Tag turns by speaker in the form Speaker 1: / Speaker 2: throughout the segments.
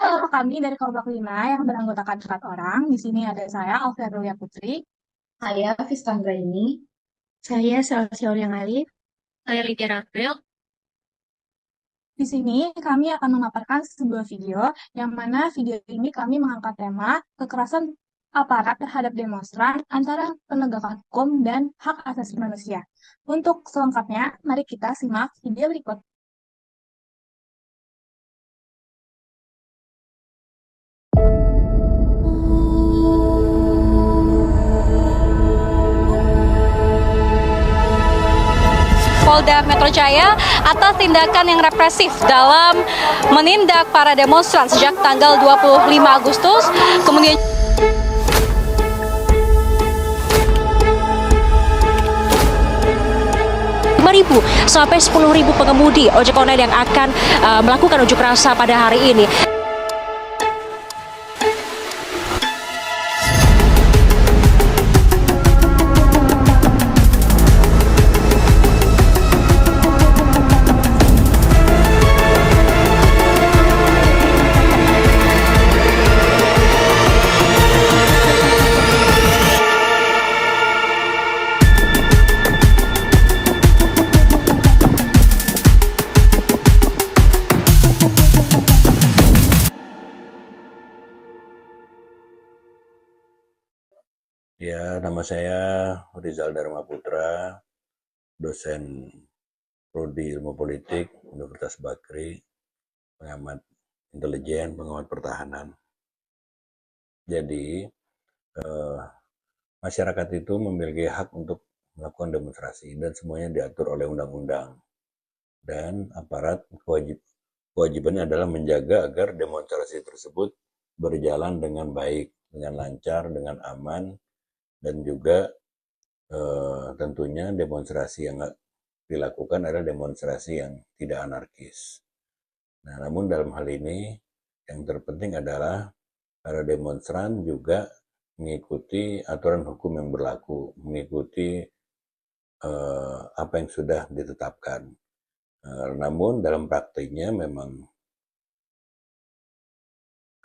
Speaker 1: Halo, kami dari kelompok 5 yang beranggotakan 4 orang. Di sini ada saya, Alfia Putri.
Speaker 2: Saya Fiskandra ini.
Speaker 3: Saya Salsior yang Alif.
Speaker 4: Saya Lydia Rafael.
Speaker 1: Di sini kami akan memaparkan sebuah video, yang mana video ini kami mengangkat tema kekerasan aparat terhadap demonstran antara penegakan hukum dan hak asasi manusia. Untuk selengkapnya, mari kita simak video berikut.
Speaker 4: Polda Metro Jaya atas tindakan yang represif dalam menindak para demonstran sejak tanggal 25 Agustus, kemudian
Speaker 3: 5.000 sampai 10.000 pengemudi ojek online yang akan melakukan unjuk rasa pada hari ini.
Speaker 5: Ya, nama saya Rizal Dharma Putra, dosen Prodi Ilmu Politik Universitas Bakri, pengamat intelijen, pengamat pertahanan. Jadi, masyarakat itu memiliki hak untuk melakukan demonstrasi dan semuanya diatur oleh undang-undang. Dan aparat kewajibannya adalah menjaga agar demonstrasi tersebut berjalan dengan baik, dengan lancar, dengan aman, dan juga tentunya demonstrasi yang dilakukan adalah demonstrasi yang tidak anarkis. Nah, namun dalam hal ini yang terpenting adalah para demonstran juga mengikuti aturan hukum yang berlaku, mengikuti apa yang sudah ditetapkan. Namun dalam praktiknya memang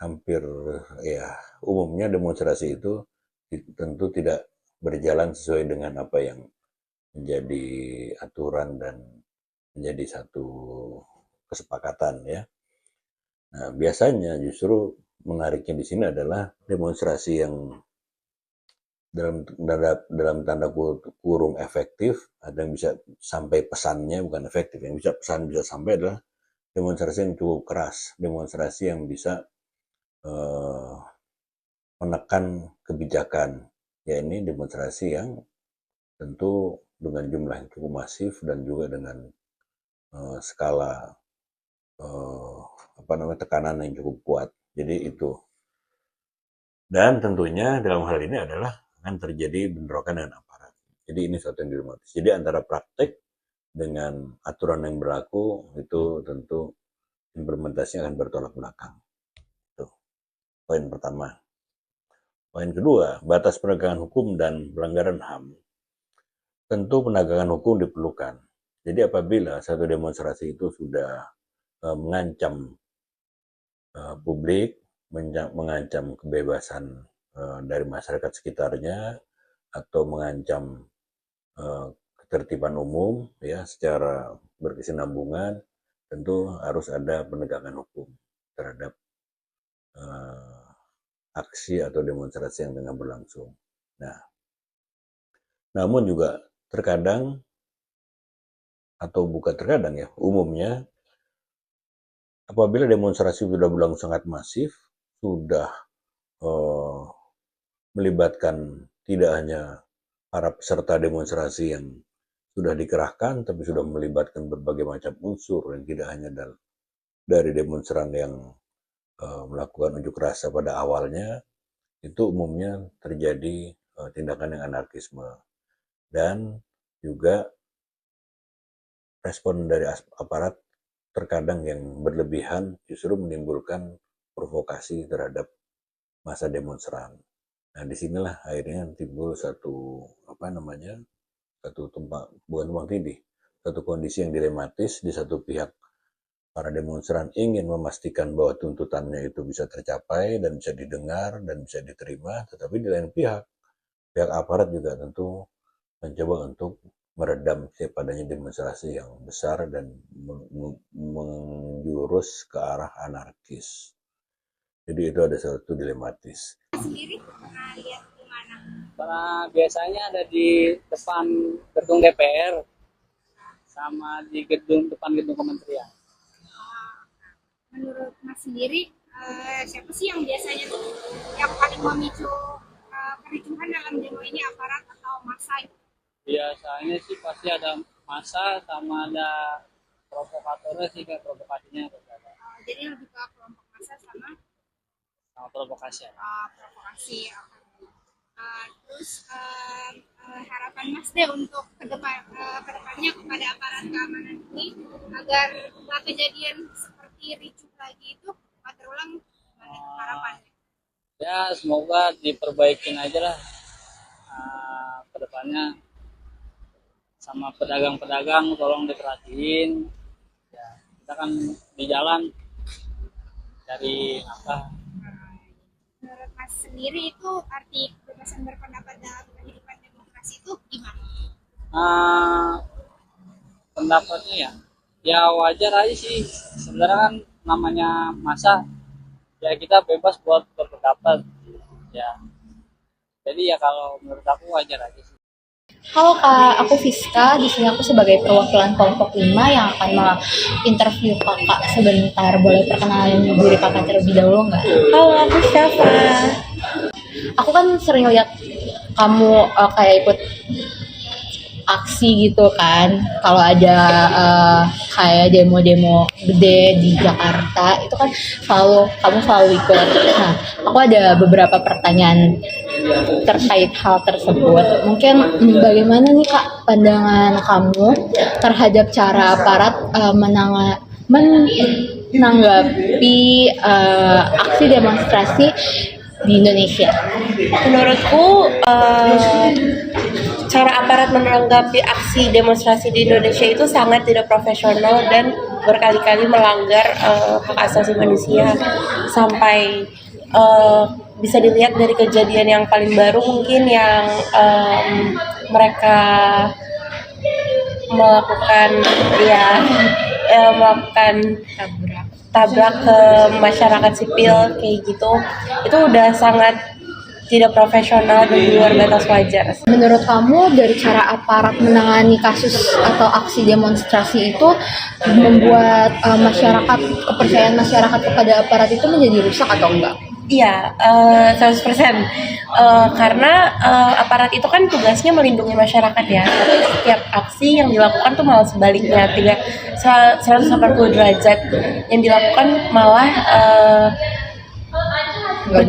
Speaker 5: hampir umumnya demonstrasi itu tentu tidak berjalan sesuai dengan apa yang menjadi aturan dan menjadi satu kesepakatan ya. Nah, biasanya justru menariknya di sini adalah demonstrasi yang dalam tanda kurung efektif, ada yang bisa sampai pesannya bukan efektif, yang bisa pesan bisa sampai adalah demonstrasi yang cukup keras, demonstrasi yang bisa menekan kebijakan. Ya, ini demonstrasi yang tentu dengan jumlah yang cukup masif dan juga dengan skala tekanan yang cukup kuat. Jadi itu. Dan tentunya dalam hal ini adalah akan terjadi bentrokan dengan aparat. Jadi ini suatu yang dilematis. Jadi antara praktek dengan aturan yang berlaku itu tentu implementasinya akan bertolak belakang. Itu poin pertama. Poin kedua, batas penegakan hukum dan pelanggaran HAM. Tentu penegakan hukum diperlukan. Jadi apabila satu demonstrasi itu sudah mengancam publik, mengancam kebebasan dari masyarakat sekitarnya, atau mengancam ketertiban umum ya secara berkesinambungan, tentu harus ada penegakan hukum terhadap aksi atau demonstrasi yang tengah berlangsung. Nah, namun juga terkadang atau bukan terkadang ya, umumnya apabila demonstrasi sudah berlangsung sangat masif, sudah melibatkan tidak hanya para peserta demonstrasi yang sudah dikerahkan, tapi sudah melibatkan berbagai macam unsur yang tidak hanya dari demonstran yang melakukan unjuk rasa pada awalnya, itu umumnya terjadi tindakan yang anarkisme. Dan juga respon dari aparat terkadang yang berlebihan justru menimbulkan provokasi terhadap massa demonstran. Nah, disinilah akhirnya timbul satu satu tumpang, bukan tumpang tindih, satu kondisi yang dilematis. Di satu pihak para demonstran ingin memastikan bahwa tuntutannya itu bisa tercapai dan bisa didengar dan bisa diterima, tetapi di lain pihak aparat juga tentu mencoba untuk meredam setiap adanya demonstrasi yang besar dan menjurus ke arah anarkis. Jadi itu ada satu dilematis.
Speaker 6: Karena biasanya ada di depan gedung DPR sama di depan gedung kementerian.
Speaker 7: Menurut Mas sendiri, siapa sih yang biasanya tuh yang paling memicu kericuhan dalam demo ini, aparat atau massa?
Speaker 6: Biasanya sih pasti ada massa sama ada provokatornya sih, kayak provokasinya.
Speaker 7: Jadi lebih ke kelompok massa sama
Speaker 6: Provokasi.
Speaker 7: provokasi. Terus harapan Mas deh untuk kedepannya kepada aparat keamanan ini agar kejadian seperti ricuh lagi itu tak terulang, harapannya.
Speaker 6: Ya semoga diperbaikin aja lah kedepannya, sama pedagang-pedagang tolong diperhatiin ya, kita kan di jalan cari apa.
Speaker 7: Menurut Mas sendiri itu arti kebebasan berpendapat dalam kehidupan demokrasi itu gimana?
Speaker 6: Pendapatnya ya wajar aja sih, sebenarnya kan namanya masa ya, kita bebas buat berpendapat ya, jadi ya kalau menurut aku wajar aja sih.
Speaker 2: Halo Kak, aku Fiska. Di sini aku sebagai perwakilan kelompok 5 yang akan menginterview Kakak sebentar. Boleh perkenalan diri Kakak terlebih dahulu nggak?
Speaker 8: Halo, aku Syafa.
Speaker 2: Aku kan sering lihat kamu kayak ikut aksi gitu kan. Kalau ada kayak demo-demo gede di Jakarta, itu kan kamu selalu ikut. Nah, aku ada beberapa pertanyaan terkait hal tersebut. Mungkin bagaimana nih Kak pandangan kamu terhadap cara aparat menanggapi aksi demonstrasi di Indonesia?
Speaker 8: Menurutku cara aparat menanggapi aksi demonstrasi di Indonesia itu sangat tidak profesional dan berkali-kali melanggar hak asasi manusia. Sampai bisa dilihat dari kejadian yang paling baru mungkin yang mereka melakukan tabrak ke masyarakat sipil kayak gitu. Itu udah sangat tidak profesional dan di luar batas wajar.
Speaker 2: Menurut kamu dari cara aparat menangani kasus atau aksi demonstrasi itu membuat kepercayaan masyarakat kepada aparat itu menjadi rusak atau enggak?
Speaker 8: Iya, 100%. Karena aparat itu kan tugasnya melindungi masyarakat ya. Tapi setiap aksi yang dilakukan tuh malah sebaliknya, 180 derajat. Yang dilakukan malah nggak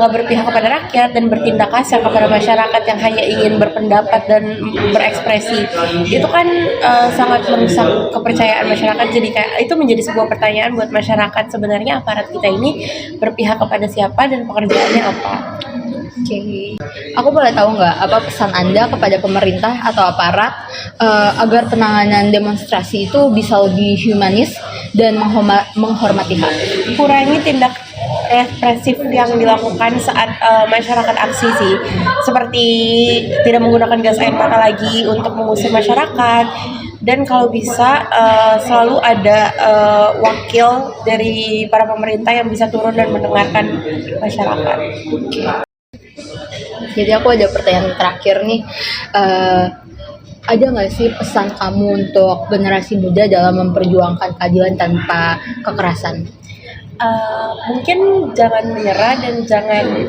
Speaker 8: berpihak kepada rakyat dan bertindak kasar kepada masyarakat yang hanya ingin berpendapat dan berekspresi. Itu kan sangat merusak kepercayaan masyarakat. Jadi kayak itu menjadi sebuah pertanyaan buat masyarakat, sebenarnya aparat kita ini berpihak kepada siapa dan pekerjaannya apa.
Speaker 2: Oke. Aku boleh tahu nggak apa pesan Anda kepada pemerintah atau aparat agar penanganan demonstrasi itu bisa lebih humanis dan menghormati hak?
Speaker 8: Kurangi tindak represif yang dilakukan saat masyarakat aksi sih, seperti tidak menggunakan gas air mata lagi untuk mengusir masyarakat, dan kalau bisa selalu ada wakil dari para pemerintah yang bisa turun dan mendengarkan masyarakat.
Speaker 2: Jadi aku ada pertanyaan terakhir nih, ada nggak sih pesan kamu untuk generasi muda dalam memperjuangkan keadilan tanpa kekerasan?
Speaker 8: Mungkin jangan menyerah dan jangan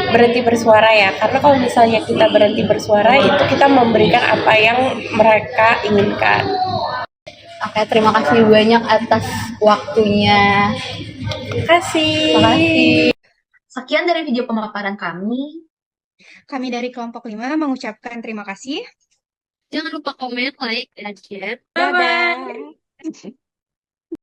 Speaker 8: berhenti bersuara ya, karena kalau misalnya kita berhenti bersuara itu kita memberikan apa yang mereka inginkan.
Speaker 2: Oke, terima kasih banyak atas waktunya.
Speaker 8: Terima kasih.
Speaker 2: Sekian dari video pemaparan kami.
Speaker 7: Kami dari kelompok 5 mengucapkan terima kasih.
Speaker 3: Jangan lupa komen, like, dan share.
Speaker 7: Dadah.